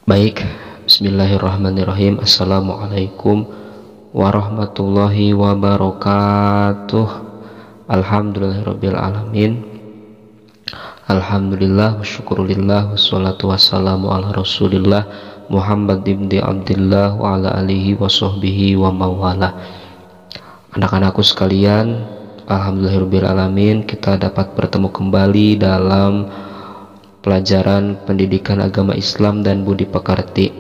Baik, bismillahirrahmanirrahim. Assalamualaikum warahmatullahi wabarakatuh. Alhamdulillahirabbil alamin. Alhamdulillah wa syukurillah wassalatu wassalamu ala Rasulillah Muhammad ibn Abdullah wa ala alihi wa sahbihi wa mawala. Anak-anakku sekalian, alhamdulillahirabbil alamin, kita dapat bertemu kembali dalam pelajaran pendidikan agama Islam dan budi pekerti.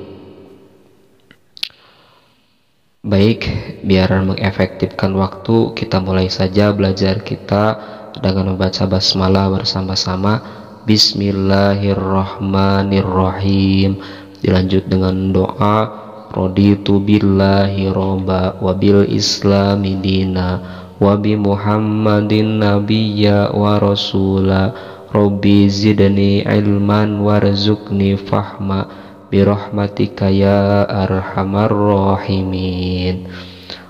Baik, biar mengefektifkan waktu, kita mulai saja belajar kita dengan membaca basmalah bersama-sama. Bismillahirrahmanirrahim. Dilanjut dengan doa, raditu billahi robba wa bil islami dina wa bi muhammadin nabiyya wa rasula. Rabbi zidni ilman warzuqni fahma birahmatika ya arhamar rahimin.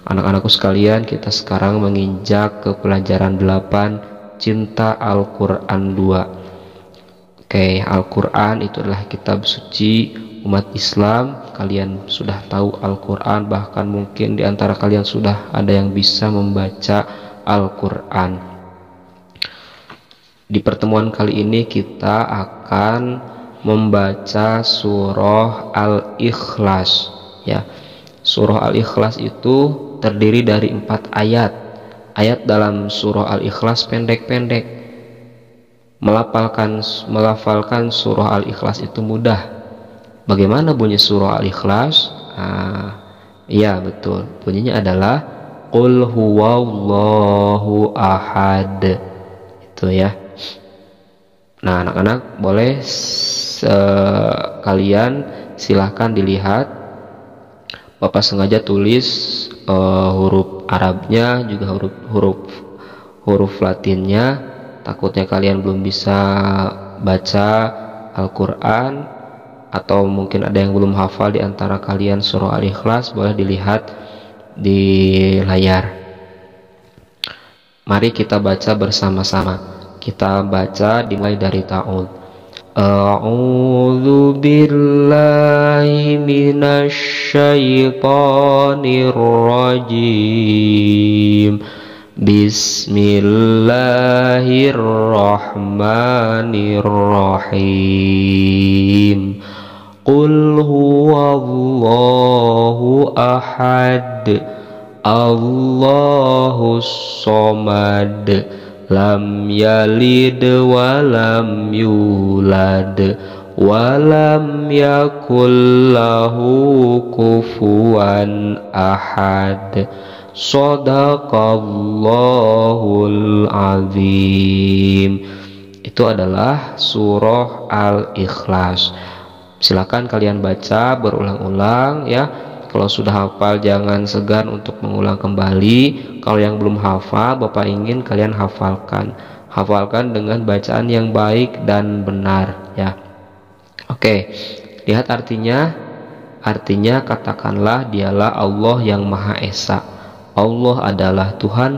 Anak-anakku sekalian, kita sekarang menginjak ke pelajaran 8, Cinta Al-Quran 2. Oke, Al-Quran itu adalah kitab suci umat Islam. Kalian sudah tahu Al-Quran, bahkan mungkin di antara kalian sudah ada yang bisa membaca Al-Quran. Di pertemuan kali ini kita akan membaca surah Al-Ikhlas, ya. Surah Al-Ikhlas itu terdiri dari 4 ayat. Ayat dalam surah Al-Ikhlas pendek-pendek. Melafalkan surah Al-Ikhlas itu mudah. Bagaimana bunyi surah Al-Ikhlas? Iya betul. Bunyinya adalah Qul huwallahu ahad. Itu ya. Nah, anak-anak boleh kalian silahkan dilihat. Bapak sengaja tulis huruf Arabnya juga huruf Latinnya. Takutnya kalian belum bisa baca Al-Quran, atau mungkin ada yang belum hafal di antara kalian surah Al-Ikhlas. Boleh dilihat di layar. Mari kita baca bersama-sama. Kita baca dimulai dari ta'ud. A'udzu billahi minasy syaithanir rajim. Bismillahirrahmanirrahim. Qul huwallahu ahad. Allahus somad. Lam yalid walam yulad walam yakul lahu kufuwan ahad. Shadaqallahul azim. Itu adalah surah Al-Ikhlas. Silakan kalian baca berulang-ulang ya. Kalau sudah hafal jangan segan untuk mengulang kembali. Kalau yang belum hafal, Bapak ingin kalian hafalkan. Hafalkan dengan bacaan yang baik dan benar ya. Oke, lihat artinya. Artinya katakanlah dialah Allah yang Maha Esa. Allah adalah Tuhan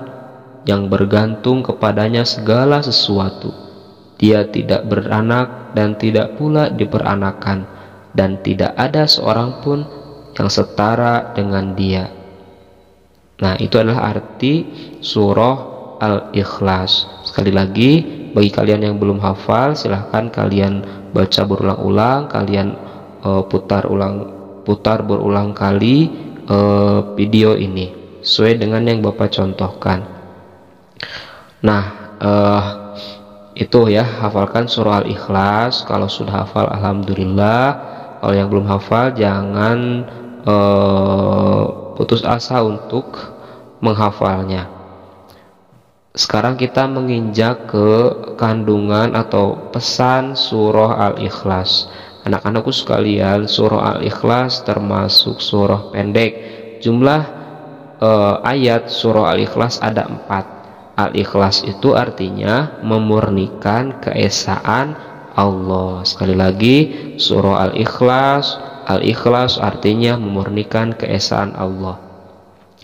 yang bergantung kepadanya segala sesuatu. Dia tidak beranak dan tidak pula diperanakan, dan tidak ada seorang pun yang setara dengan dia. Nah, itu adalah arti surah Al-Ikhlas. Sekali lagi, bagi kalian yang belum hafal, silahkan kalian baca berulang-ulang. Kalian putar berulang kali video ini sesuai dengan yang Bapak contohkan. Nah, itu ya, hafalkan surah Al-Ikhlas. Kalau sudah hafal, alhamdulillah. Kalau yang belum hafal, jangan putus asa untuk menghafalnya. Sekarang kita menginjak ke kandungan atau pesan surah Al-Ikhlas. Anak-anakku sekalian, surah Al-Ikhlas termasuk surah pendek. Jumlah ayat surah Al-Ikhlas ada 4. Al-Ikhlas itu artinya memurnikan keesaan Allah. Sekali lagi, surah Al-Ikhlas. Al-Ikhlas artinya memurnikan keesaan Allah.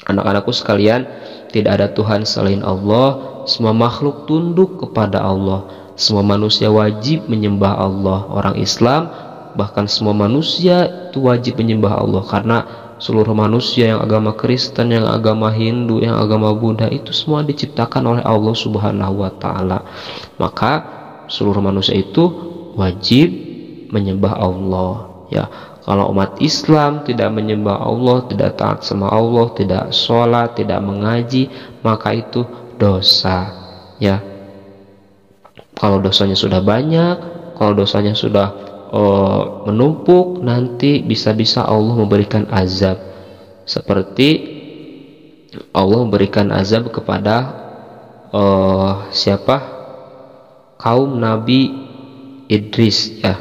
Anak-anakku sekalian, tidak ada Tuhan selain Allah. Semua makhluk tunduk kepada Allah. Semua manusia wajib menyembah Allah. Orang Islam bahkan semua manusia itu wajib menyembah Allah, karena seluruh manusia, yang agama Kristen, yang agama Hindu, yang agama Buddha, itu semua diciptakan oleh Allah Subhanahu wa Ta'ala. Maka seluruh manusia itu wajib menyembah Allah, ya. Kalau umat Islam tidak menyembah Allah, tidak taat sama Allah, tidak sholat, tidak mengaji, maka itu dosa, ya. Kalau dosanya sudah banyak, kalau dosanya sudah menumpuk, nanti bisa-bisa Allah memberikan azab, seperti Allah memberikan azab kepada siapa? Kaum Nabi Idris, ya.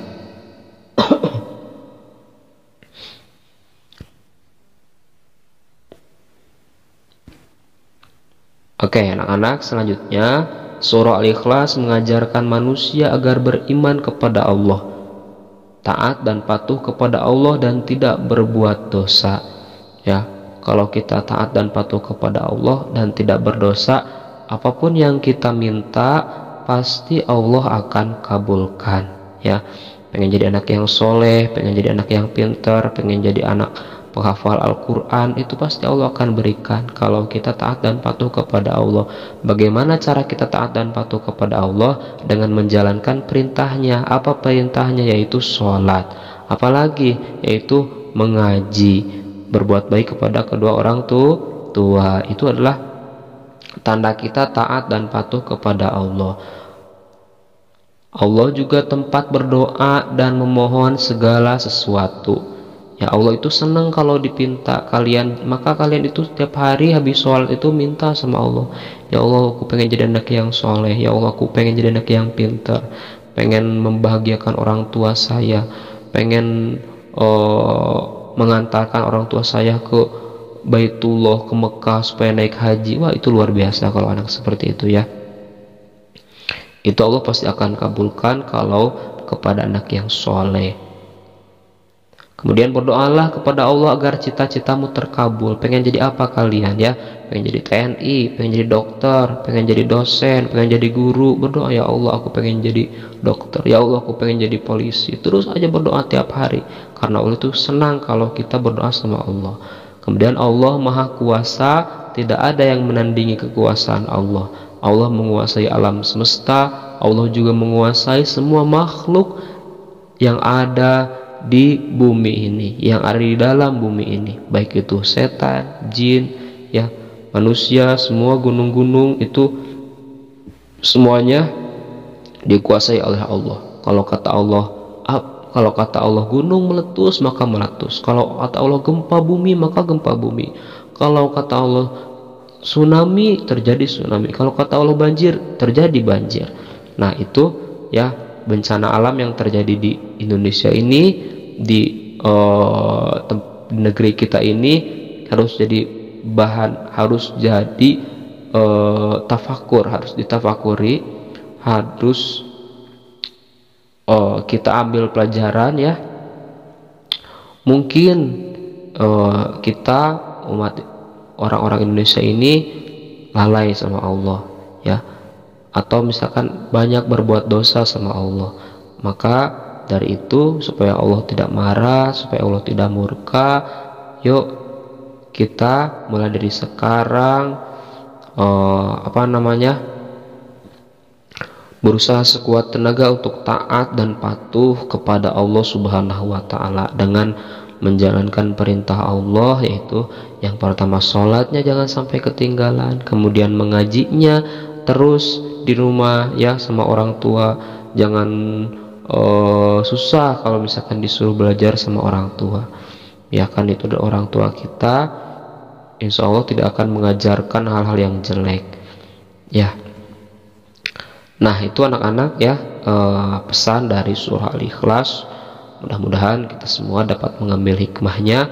Oke, anak-anak, selanjutnya surah Al-Ikhlas mengajarkan manusia agar beriman kepada Allah, taat dan patuh kepada Allah, dan tidak berbuat dosa, ya. Kalau kita taat dan patuh kepada Allah dan tidak berdosa, apapun yang kita minta pasti Allah akan kabulkan, ya. Pengen jadi anak yang soleh, pengen jadi anak yang pintar, pengen jadi anak penghafal Al-Quran, itu pasti Allah akan berikan kalau kita taat dan patuh kepada Allah. Bagaimana cara kita taat dan patuh kepada Allah? Dengan menjalankan perintahnya. Apa perintahnya? Yaitu sholat. Apalagi? Yaitu mengaji, berbuat baik kepada kedua orang tua. Itu adalah tanda kita taat dan patuh kepada Allah. Allah juga tempat berdoa dan memohon segala sesuatu. Ya, Allah itu senang kalau dipinta kalian, maka kalian itu setiap hari habis sholat itu minta sama Allah. Ya Allah, aku pengen jadi anak yang soleh. Ya Allah, aku pengen jadi anak yang pintar, pengen membahagiakan orang tua saya, pengen mengantarkan orang tua saya ke Baitullah, ke Mekah supaya naik haji. Wah, itu luar biasa kalau anak seperti itu, ya. Itu Allah pasti akan kabulkan kalau kepada anak yang soleh. Kemudian berdoalah kepada Allah agar cita-citamu terkabul. Pengen jadi apa kalian, ya? Pengen jadi TNI, pengen jadi dokter, pengen jadi dosen, pengen jadi guru. Berdoa, ya Allah, aku pengen jadi dokter. Ya Allah, aku pengen jadi polisi. Terus aja berdoa tiap hari, karena Allah itu senang kalau kita berdoa sama Allah. Kemudian Allah Maha Kuasa, tidak ada yang menandingi kekuasaan Allah. Allah menguasai alam semesta. Allah juga menguasai semua makhluk yang ada di bumi ini, yang ada di dalam bumi ini, baik itu setan, jin, ya, manusia, semua gunung-gunung itu semuanya dikuasai oleh Allah. Kalau kata Allah gunung meletus, maka meletus. Kalau kata Allah gempa bumi, maka gempa bumi. Kalau kata Allah tsunami, terjadi tsunami. Kalau kata Allah banjir, terjadi banjir. Nah, itu, ya, bencana alam yang terjadi di Indonesia ini, di negeri kita ini, harus jadi bahan, harus jadi tafakur, harus ditafakuri, harus kita ambil pelajaran, ya. Mungkin kita umat orang-orang Indonesia ini lalai sama Allah, ya, atau misalkan banyak berbuat dosa sama Allah. Maka dari itu, supaya Allah tidak marah, supaya Allah tidak murka, yuk kita mulai dari sekarang berusaha sekuat tenaga untuk taat dan patuh kepada Allah Subhanahu wa Ta'ala dengan menjalankan perintah Allah, yaitu yang pertama sholatnya jangan sampai ketinggalan, kemudian mengajinya terus di rumah, ya, sama orang tua. Jangan susah kalau misalkan disuruh belajar sama orang tua, ya kan, itu orang tua kita, insya Allah tidak akan mengajarkan hal-hal yang jelek, ya. Nah, itu anak-anak, ya, pesan dari surah Al-Ikhlas. Mudah-mudahan kita semua dapat mengambil hikmahnya.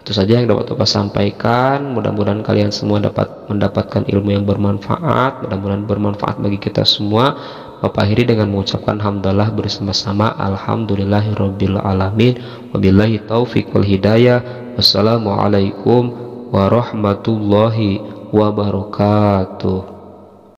Itu saja yang dapat Bapak sampaikan. Mudah-mudahan kalian semua dapat mendapatkan ilmu yang bermanfaat. Mudah-mudahan bermanfaat bagi kita semua. Bapak akhiri dengan mengucapkan hamdalah bersama-sama. Alhamdulillahirabbil alamin. Wabillahi taufik wal hidayah. Wassalamualaikum warahmatullahi wabarakatuh.